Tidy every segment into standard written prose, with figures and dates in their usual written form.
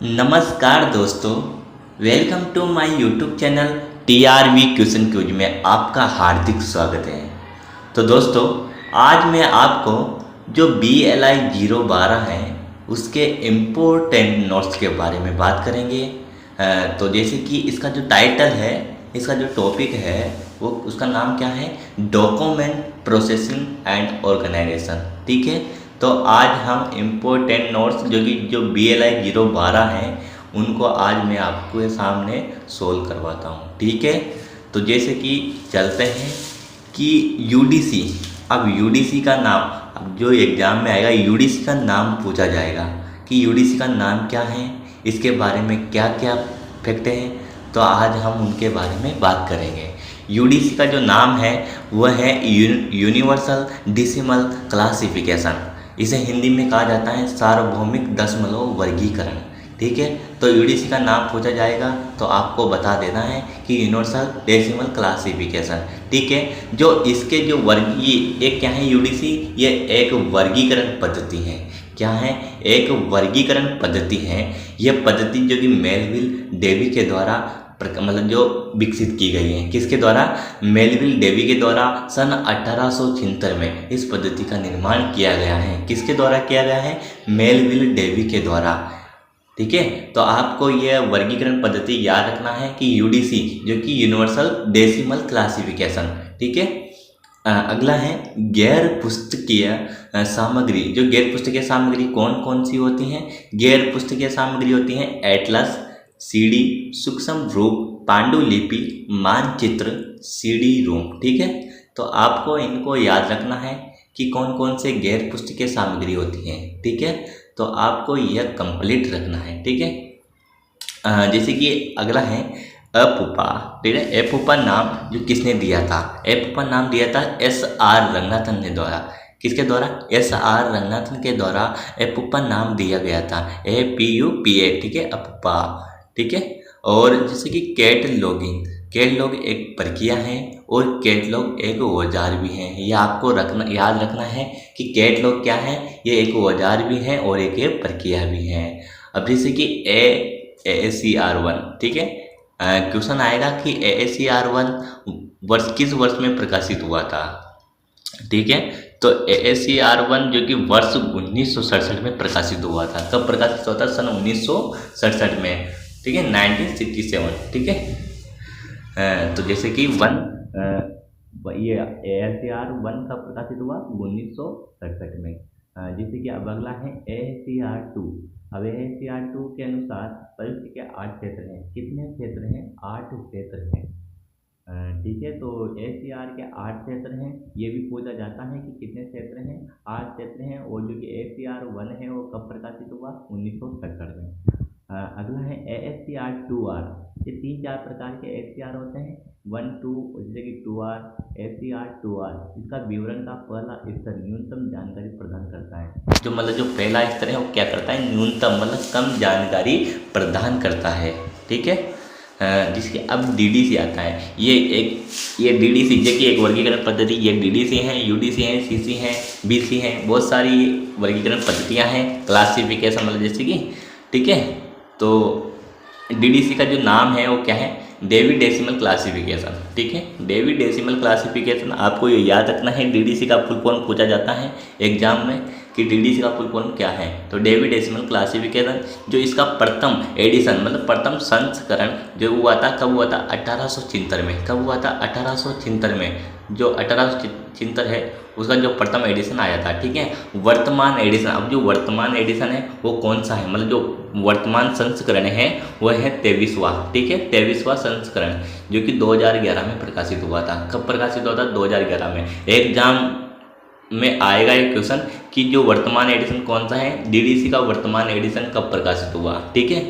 नमस्कार दोस्तों, welcome to my YouTube channel TRV question cues में आपका हार्दिक स्वागत है। तो दोस्तों, आज मैं आपको जो BLI 012 है उसके इम्पोर्टेंट नोट्स के बारे में बात करेंगे। तो जैसे कि इसका जो टाइटल है, इसका जो टॉपिक है वो उसका नाम क्या है, डॉक्यूमेंट प्रोसेसिंग एंड ऑर्गेनाइजेशन। ठीक है, तो आज हम इम्पोर्टेंट नोट्स जो BLI 012 हैं उनको आज मैं आपके सामने सोल्व करवाता हूँ। ठीक है, तो जैसे कि चलते हैं कि UDC, अब UDC का नाम, अब जो एग्ज़ाम में आएगा UDC का नाम पूछा जाएगा कि UDC का नाम क्या है, इसके बारे में क्या क्या फैक्ट हैं, तो आज हम उनके बारे में बात करेंगे। UDC का जो नाम है वह है यूनिवर्सल डेसिमल क्लासिफिकेशन। इसे हिंदी में कहा जाता है सार्वभौमिक दशमलव वर्गीकरण। ठीक है, तो UDC का नाम पूछा जाएगा तो आपको बता देना है कि यूनिवर्सल डेसिमल क्लासिफिकेशन। ठीक है, जो इसके जो एक क्या है UDC, ये एक वर्गीकरण पद्धति है। क्या है? एक वर्गीकरण पद्धति है। यह पद्धति जो कि मेलविल डेवी के द्वारा मतलब जो विकसित की गई है। किसके द्वारा? मेलविल डेवी के द्वारा सन 1876 में इस पद्धति का निर्माण किया गया है। किसके द्वारा किया गया है? मेलविल डेवी के द्वारा। ठीक है, तो आपको यह वर्गीकरण पद्धति याद रखना है कि UDC जो कि यूनिवर्सल डेसिमल क्लासिफिकेशन। ठीक है, अगला है गैर पुस्तकीय सामग्री। जो गैर पुस्तकीय सामग्री कौन कौन सी होती हैं? गैर पुस्तकीय सामग्री होती हैं एटलस, CD, सूक्ष्म रूप, पांडुलिपि, मानचित्र, CD रोम। ठीक है, तो आपको इनको याद रखना है कि कौन कौन से गैर पुस्तकीय सामग्री होती हैं। ठीक है, तो आपको यह कंप्लीट रखना है। ठीक है, जैसे कि अगला है अपूपा। ठीक है, अपूपा नाम जो किसने दिया था? अपूपा नाम दिया था SR रंगनाथन ने द्वारा। किसके द्वारा? SR रंगनाथन के द्वारा अपूपा नाम दिया गया था। APUPA। ठीक है, अपूपा। ठीक है, और जैसे कि कैटलॉगिंग, कैटलॉग एक प्रक्रिया है और कैटलॉग एक औजार भी है। ये आपको याद रखना है कि कैटलॉग क्या है, ये एक औजार भी है और एक प्रक्रिया भी है। अब जैसे कि AACR1। ठीक है, क्वेश्चन आएगा कि AACR1 किस वर्ष में प्रकाशित हुआ था? ठीक है, तो AACR1 जो कि वर्ष 1967 में प्रकाशित हुआ था। कब प्रकाशित हुआ था? सन 1967 में। ठीक है, 1967। ठीक है, तो जैसे कि ये AACR1 कब प्रकाशित हुआ? 1967 में। जैसे कि अब अगला है AACR2। अब AACR2 के अनुसार परिस्थिति के 8 क्षेत्र हैं। कितने क्षेत्र हैं? 8 क्षेत्र हैं। ठीक है, तो AACR के 8 क्षेत्र हैं। ये भी पूछा जाता है कि कितने क्षेत्र हैं? 8 क्षेत्र हैं। और जो कि AACR1 है वो कब प्रकाशित हुआ? 1967 में। अगला है AACR2R। ये 3-4 प्रकार के AACR होते हैं, 1, 2, जैसे कि 2R, AACR2R। इसका विवरण का पहला स्तर न्यूनतम जानकारी प्रदान करता है। जो मतलब जो पहला स्तर है वो क्या करता है? न्यूनतम मतलब कम जानकारी प्रदान करता है। ठीक है, जिसके अब DDC आता है। ये DDC जो कि एक वर्गीकरण पद्धति, ये DDC है, UDC है, CC है, BC है, बहुत सारी वर्गीकरण पद्धतियाँ हैं। क्लासिफिकेशन मतलब जैसे कि, ठीक है, तो DDC का जो नाम है वो क्या है? Dewey decimal classification. ठीक है, डेवी डेसिमल क्लासिफिकेशन आपको ये याद रखना है। DDC का फुल फॉर्म पूछा जाता है एग्जाम में कि DDC का फुल फॉर्म क्या है, तो डेवी डेसिमल क्लासिफिकेशन। जो इसका प्रथम एडिशन मतलब प्रथम संस्करण जो हुआ था, कब हुआ था? 1876 में। कब हुआ था? 1876 में। जो 1876 है उसका जो प्रथम एडिशन आया था। ठीक है, वर्तमान एडिशन, अब जो वर्तमान एडिशन है वो कौन सा है? मतलब जो वर्तमान संस्करण है वह है 23वां। ठीक है, 23वां संस्करण जो कि 2011 में प्रकाशित हुआ था। कब प्रकाशित हुआ था? 2011 में। एग्जाम में आएगा एक क्वेश्चन कि जो वर्तमान एडिशन कौन सा है, DDC का वर्तमान एडिशन कब प्रकाशित हुआ। ठीक है,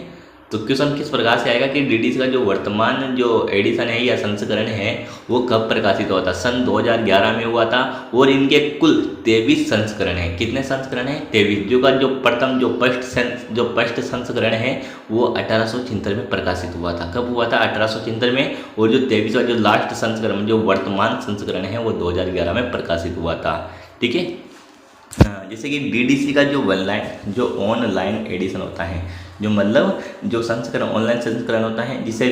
तो क्वेश्चन किस प्रकार से आएगा कि DDC का जो वर्तमान जो एडिशन है या संस्करण है वो कब प्रकाशित हुआ था? सन 2011 में हुआ था। और इनके कुल 23 संस्करण हैं। कितने संस्करण हैं? 23। जो का जो प्रथम जो फर्स्ट संस्करण है वो 1876 में प्रकाशित हुआ था। कब हुआ था? 1876 में। और जो 23वां जो लास्ट संस्करण जो वर्तमान संस्करण है वो 2011 में प्रकाशित हुआ था। ठीक है, जैसे कि DDC का जो ऑनलाइन एडिशन होता है, जो मतलब जो संस्करण ऑनलाइन संस्करण होता है जिसे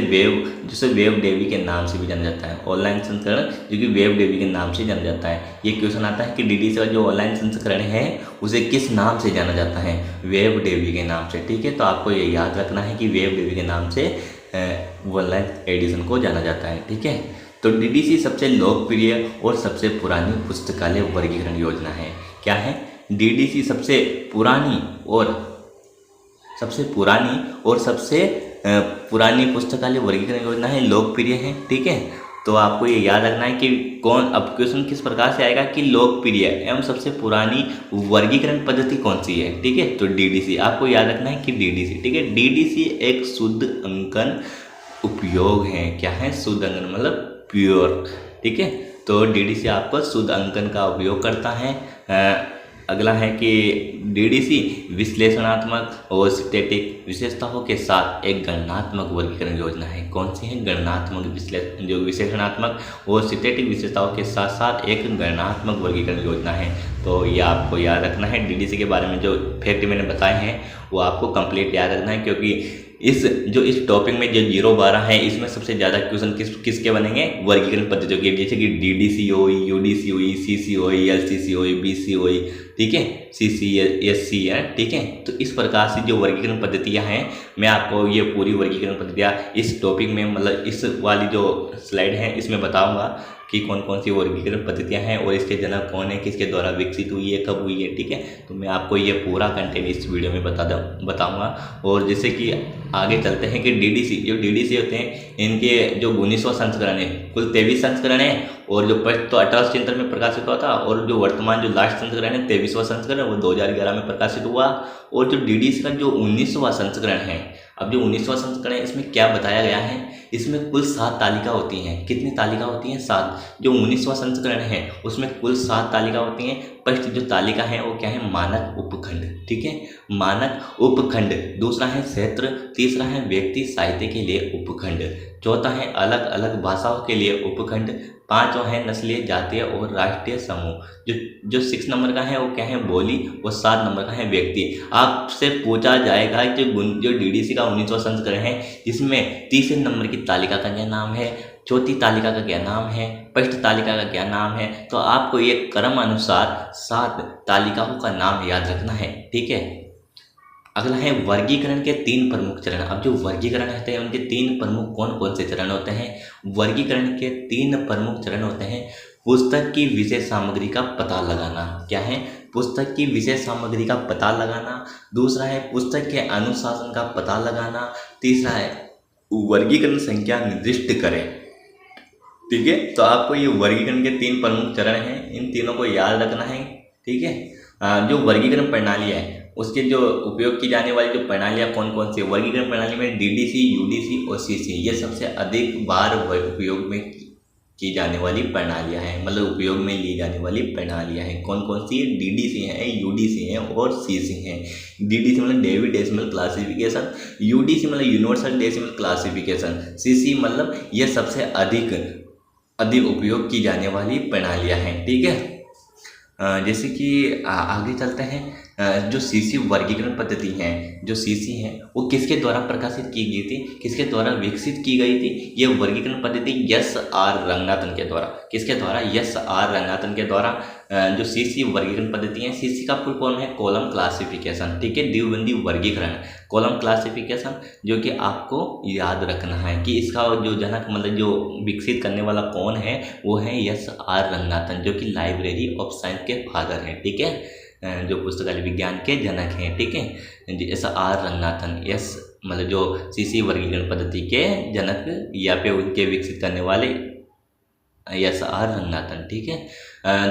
वेब डेवी के नाम से भी जाना जाता है। ऑनलाइन संस्करण जो कि वेब डेवी के नाम से जाना जाता है। ये क्वेश्चन आता है कि डीडीसी का जो ऑनलाइन संस्करण है उसे किस नाम से जाना जाता है? वेब डेवी के नाम से। ठीक है, तो आपको ये याद रखना है कि वेब डेवी के नाम से ऑनलाइन एडिशन को जाना जाता है। ठीक है, तो डीडीसी सबसे लोकप्रिय और सबसे पुरानी पुस्तकालय वर्गीकरण योजना है। क्या है? डीडीसी सबसे पुरानी और सबसे पुरानी पुस्तकालय वर्गीकरण योजना है, लोकप्रिय है। ठीक है, तो आपको ये याद रखना है कि अब क्वेश्चन किस प्रकार से आएगा कि लोकप्रिय एवं सबसे पुरानी वर्गीकरण पद्धति कौन सी है। ठीक है, तो डीडीसी आपको याद रखना है कि डीडीसी। ठीक है, डीडीसी एक शुद्ध अंकन उपयोग है। क्या है? शुद्ध अंकन मतलब प्योर। ठीक है, तो डीडीसी आपको शुद्ध अंकन का उपयोग करता है। अगला है कि डीडीसी विश्लेषणात्मक और सिंथेटिक विशेषताओं के साथ एक गणनात्मक वर्गीकरण योजना है। कौन सी है? गणनात्मक विश्लेषणात्मक और सिंथेटिक विशेषताओं के साथ साथ एक गणनात्मक वर्गीकरण योजना है। तो ये आपको याद रखना है। डीडीसी के बारे में जो फैक्ट मैंने बताए हैं वो आपको कंप्लीट याद रखना है, क्योंकि इस टॉपिक में जो 0-12 है इसमें सबसे ज़्यादा क्वेश्चन किसके बनेंगे? वर्गीकरण पद्धतियों के, जैसे कि डीडीसी हुई, यूडीसी हुई, सीसी हुई, एलसीसी हुई, बीसी हुई। ठीक है, सीसी एससी है। ठीक है, तो इस प्रकार से जो वर्गीकरण पद्धतियाँ हैं मैं आपको ये पूरी वर्गीकरण पद्धतियाँ इस टॉपिक में मतलब इस वाली जो स्लाइड है इसमें बताऊँगा कि कौन कौन सी वर्गीकरण पद्धतियाँ हैं और इसके जनक कौन है, किसके द्वारा विकसित हुई है, कब हुई है। ठीक है, तो मैं आपको ये पूरा कंटेंट इस वीडियो में बताऊंगा। और जैसे कि आगे चलते हैं कि डीडीसी होते हैं इनके जो 19वां संस्करण है, कुल 23 संस्करण है, और जो फर्स्ट तो 1873 में प्रकाशित हुआ था, और जो वर्तमान जो लास्ट संस्करण है 23वां संस्करण वो 2011 में प्रकाशित हुआ। और जो डीडीसी का जो 19वां संस्करण है, अब जो 19वां संस्करण है इसमें क्या बताया गया है? इसमें कुल 7 तालिका होती हैं। कितनी तालिका होती हैं? 7। जो 19वां संस्करण है उसमें कुल 7 तालिका होती हैं। फर्स्ट जो तालिका है वो क्या है? मानक उपखंड। ठीक है, मानक उपखंड। दूसरा है क्षेत्र। तीसरा है व्यक्ति साहित्य के लिए उपखंड। चौथा है अलग अलग भाषाओं के लिए उपखंड। 5वां है नस्लीय, जातीय और राष्ट्रीय समूह। जो 6 नंबर का है वो क्या है? बोली। और 7 नंबर का है व्यक्ति। आपसे पूछा जाएगा कि जो डीडीसी का 19वां संस्करण है इसमें तीसरे नंबर की तालिका का क्या नाम है, चौथी तालिका का क्या नाम है, फर्स्ट तालिका का क्या नाम है। तो आपको ये क्रम अनुसार 7 तालिकाओं का नाम याद रखना है। ठीक है, अगला है वर्गीकरण के 3 प्रमुख चरण। अब जो वर्गीकरण होते हैं उनके 3 प्रमुख कौन कौन से चरण होते हैं? वर्गीकरण के 3 प्रमुख चरण होते हैं। पुस्तक की विषय सामग्री का पता लगाना। क्या है? पुस्तक की विषय सामग्री का पता लगाना। दूसरा है पुस्तक के अनुशासन का पता लगाना। तीसरा है वर्गीकरण संख्या निर्दिष्ट करें। ठीक है, तो आपको ये वर्गीकरण के 3 प्रमुख चरण हैं, इन तीनों को याद रखना है। ठीक है, जो वर्गीकरण प्रणाली है उसके जो उपयोग की जाने वाली जो प्रणालियाँ कौन कौन सी? वर्गीकरण प्रणाली में डीडीसी, यूडीसी और सीसी ये सबसे अधिक बार उपयोग में की जाने वाली प्रणालियाँ हैं, मतलब उपयोग में ली जाने वाली प्रणालियाँ हैं। कौन कौन सी? डीडीसी हैं, यूडीसी हैं और सीसी हैं। डीडीसी मतलब डेविड डेसिमल क्लासिफिकेशन, यूडीसी मतलब यूनिवर्सल डेसिमल क्लासिफिकेशन, सीसी मतलब ये सबसे अधिक उपयोग की जाने वाली प्रणालियाँ हैं। ठीक है, जैसे कि आगे चलते हैं। जो सीसी वर्गीकरण पद्धति है, जो सीसी है वो किसके द्वारा प्रकाशित की गई थी, किसके द्वारा विकसित की गई थी? ये वर्गीकरण पद्धति एस.आर. रंगनाथन के द्वारा। किसके द्वारा? एस.आर. रंगनाथन के द्वारा जो सीसी वर्गीकरण पद्धति है, सीसी का फुल फॉर्म है कॉलम क्लासिफिकेशन। ठीक है, द्विबंदी वर्गीकरण, कॉलम क्लासिफिकेशन, जो कि आपको याद रखना है कि इसका जो जनक मतलब जो विकसित करने वाला कौन है वो है एस.आर. रंगनाथन, जो कि लाइब्रेरी ऑफ साइंस के फादर हैं। ठीक है, जो पुस्तकालय विज्ञान के जनक हैं। ठीक है, एस.आर. रंगनाथन, एस मतलब जो सीसी वर्गीकरण पद्धति के जनक या फिर उनके विकसित करने वाले एस.आर. रंगनाथन। ठीक है,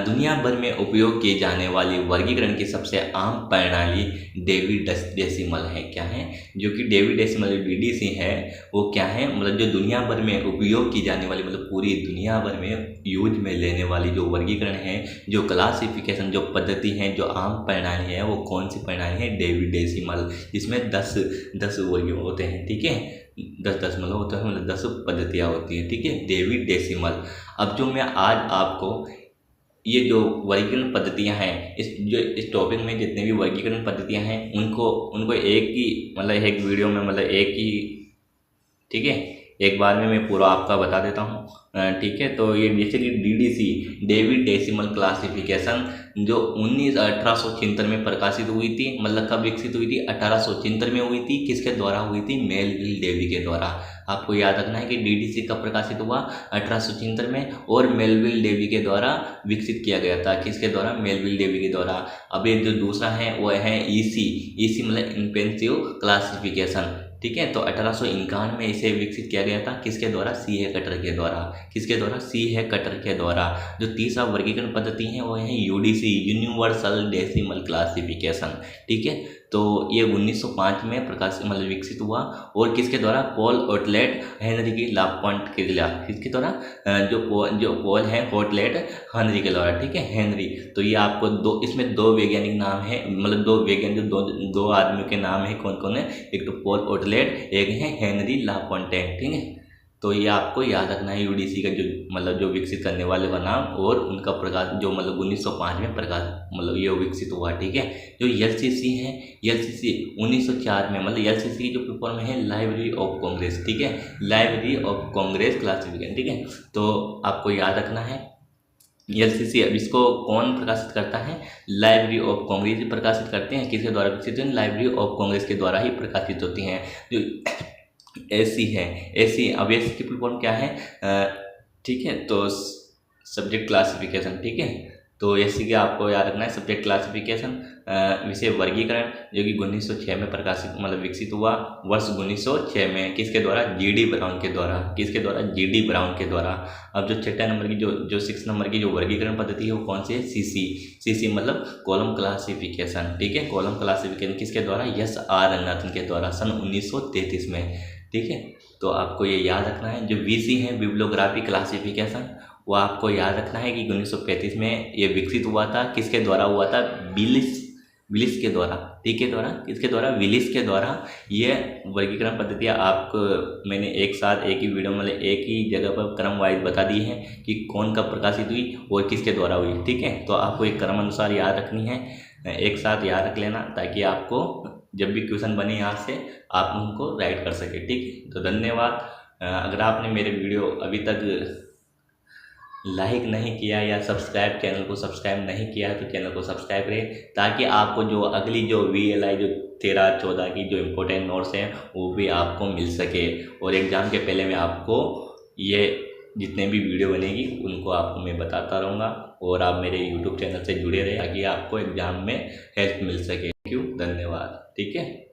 दुनिया भर में उपयोग किए जाने वाली वर्गीकरण की सबसे आम प्रणाली डेवी डेसिमल है। क्या है? जो कि डेवी डेसिमल डीडीसी है वो क्या है? मतलब जो दुनिया भर में उपयोग की जाने वाली मतलब पूरी दुनिया भर में यूज में लेने वाली जो वर्गीकरण है, जो क्लासिफिकेशन जो पद्धति है, जो आम प्रणाली है वो कौन सी प्रणाली है? Dewey decimal. इसमें 10 वर्ग होते हैं। ठीक है, 10 दशमलव होता है, मतलब 10 पद्धतियाँ होती हैं। ठीक है, डेवी डेसिमल। अब जो मैं आज आपको ये जो वर्गीकरण पद्धतियां हैं, इस टॉपिक में जितने भी वर्गीकरण पद्धतियां हैं उनको एक ही मतलब एक वीडियो में मतलब एक ही, ठीक है, एक बार में मैं पूरा आपका बता देता हूँ। ठीक है, तो ये basically DDC David decimal classification जो 1876 में प्रकाशित हुई थी, मतलब कब विकसित हुई थी, 1876 में हुई थी। किसके द्वारा हुई थी, मेलविल डेवी के द्वारा। आपको याद रखना है कि डीडीसी कब प्रकाशित हुआ, 1876 में, और मेलविल डेवी के द्वारा विकसित किया गया था। किसके द्वारा, मेलविल डेवी के द्वारा। अब ये जो दूसरा है वो है ईसी मतलब इंटेंसिव क्लासिफिकेशन। ठीक है, तो 1851 में इसे विकसित किया गया था। किसके द्वारा, सी है कटर के द्वारा। किसके द्वारा, सी है कटर के द्वारा। जो तीसरा वर्गीकरण पद्धति है वो है यूडीसी यूनिवर्सल डेसिमल क्लासिफिकेशन। ठीक है, तो ये 1905 में मतलब विकसित हुआ, और किसके द्वारा, पॉल ओटलेट हेनरी की लापॉन्ट के द्वारा। किसके द्वारा, जो पॉल है ओटलेट हेनरी के द्वारा। ठीक है, हेनरी। तो ये आपको इसमें दो वैज्ञानिक नाम है, मतलब दो वैज्ञानिक दो आदमियों के नाम है। कौन कौन है, एक तो पॉल ओटलेट, एक है हेनरी लापॉन्टेन। ठीक है, तो ये आपको याद रखना है यूडीसी का जो विकसित करने वाले का नाम, और उनका प्रकाश जो मतलब 1905 में प्रकाश मतलब ये विकसित हुआ। ठीक है, जो एलसीसी है, एलसीसी 1904 में, मतलब एलसीसी जो पेपर में है लाइब्रेरी ऑफ कांग्रेस। ठीक है, लाइब्रेरी ऑफ कांग्रेस क्लासिफिकेशन। ठीक है, तो आपको याद रखना है एलसीसी। अब इसको कौन प्रकाशित करता है, लाइब्रेरी ऑफ कांग्रेस प्रकाशित करते हैं। किसके द्वारा विकसित है, लाइब्रेरी ऑफ कांग्रेस के द्वारा ही प्रकाशित होती हैं। जो एसी है, एसी, अब एसी की फुल फॉर्म क्या है, ठीक है, तो सब्जेक्ट क्लासिफिकेशन। ठीक है, तो एसी का आपको याद रखना है सब्जेक्ट क्लासिफिकेशन। विषय वर्गीकरण जो कि 1906 में प्रकाशित मतलब विकसित हुआ, वर्ष 1906 में। किसके द्वारा, जीडी ब्राउन के द्वारा। किसके द्वारा, जीडी ब्राउन के द्वारा। अब जो छठा नंबर की जो 6 नंबर की जो वर्गीकरण पद्धति है वो कौन सी है, सीसी मतलब कॉलम क्लासिफिकेशन। ठीक है, कॉलम क्लासिफिकेशन किसके द्वारा, एस आर रंगनाथन के द्वारा, सन 1933 में। ठीक है, तो आपको ये याद रखना है। जो वीसी है, बिब्लियोग्राफी क्लासिफिकेशन, वो आपको याद रखना है कि 1935 में ये विकसित हुआ था। किसके द्वारा हुआ था, विलिस के द्वारा। ठीक है, द्वारा किसके द्वारा, विलिस के द्वारा। ये वर्गीकरण पद्धतियाँ आपको मैंने एक साथ एक ही वीडियो मतलब एक ही जगह पर क्रम वाइज बता दी है कि कौन कब प्रकाशित हुई और किसके द्वारा हुई। ठीक है, तो आपको एक क्रम अनुसार याद रखनी है, एक साथ याद रख लेना, ताकि आपको जब भी क्वेश्चन बने यहाँ से आप उनको राइट कर सके। ठीक है, तो धन्यवाद। अगर आपने मेरे वीडियो अभी तक लाइक नहीं किया या चैनल को सब्सक्राइब नहीं किया है तो चैनल को सब्सक्राइब करें, ताकि आपको जो अगली जो VLI जो 13-14 की जो इम्पोर्टेंट नोट्स हैं वो भी आपको मिल सके। और एग्ज़ाम के पहले मैं आपको ये जितने भी वीडियो बनेगी उनको आपको मैं बताता रहूँगा, और आप मेरे YouTube चैनल से जुड़े रहे ताकि आपको एग्ज़ाम में हेल्प मिल सके। थैंक यू, धन्यवाद। ठीक है।